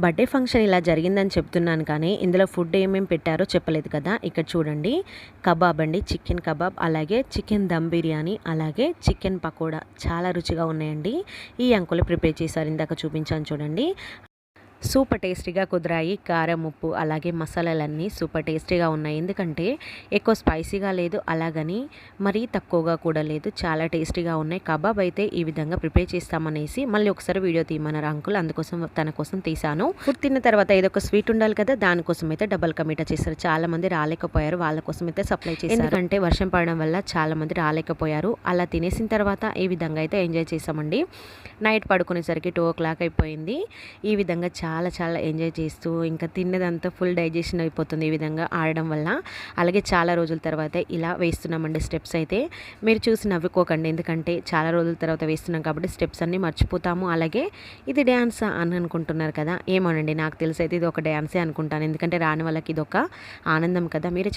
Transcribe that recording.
Birthday function ఇలా జరిగిందని చెప్తున్నాను కానీ ఇందులో ఫుడ్ ఏమేమి పెట్టారో చెప్పలేదు కదా. ఇక్కడ చూడండి, కబాబ్ అండి, చికెన్ కబాబ్, అలాగే చికెన్ దమ్ బిర్యానీ, అలాగే చికెన్ పకోడా చాలా రుచిగా ఉన్నాయండి. ఈ అంకుల్ ప్రిపేర్ చేశారు, ఇందాక చూపించాను చూడండి. సూపర్ టేస్టీగా కుదిరాయి. కారం, ఉప్పు, అలాగే మసాలాలన్నీ సూపర్ టేస్టీగా ఉన్నాయి. ఎందుకంటే ఎక్కువ స్పైసీగా లేదు, అలాగని మరీ తక్కువగా కూడా లేదు. చాలా టేస్టీగా ఉన్నాయి. కబాబ్ అయితే ఈ విధంగా ప్రిపేర్ చేస్తామనేసి మళ్ళీ ఒకసారి వీడియో తీయమన్నారు అంకుల్, అందుకోసం తన కోసం తీశాను. ఫుడ్ తిన్న తర్వాత ఏదో ఒక స్వీట్ ఉండాలి కదా, దానికోసం అయితే డబల్ కమీటా చేశారు. చాలా మంది రాలేకపోయారు, వాళ్ళ కోసం అయితే సప్లై చేశారు. ఎందుకంటే వర్షం పడడం వల్ల చాలా మంది రాలేకపోయారు. అలా తినేసిన తర్వాత ఈ విధంగా అయితే ఎంజాయ్ చేసామండి. నైట్ పడుకునేసరికి 2 o'clock అయిపోయింది. ఈ విధంగా చాలా చాలా ఎంజాయ్ చేస్తూ ఇంకా తిన్నదంతా ఫుల్ డైజెషన్ అయిపోతుంది ఈ విధంగా ఆడడం వల్ల. అలాగే చాలా రోజుల తర్వాత ఇలా వేస్తున్నామండి స్టెప్స్ అయితే. మీరు చూసి నవ్వుకోకండి, ఎందుకంటే చాలా రోజుల తర్వాత వేస్తున్నాం కాబట్టి స్టెప్స్ అన్నీ మర్చిపోతాము. అలాగే ఇది డ్యాన్స్ అని అనుకుంటున్నారు కదా, ఏమోనండి, నాకు తెలిసి అయితే ఇది ఒక డ్యాన్సే అనుకుంటాను. ఎందుకంటే రాని వాళ్ళకి ఇది ఒక ఆనందం కదా. మీరే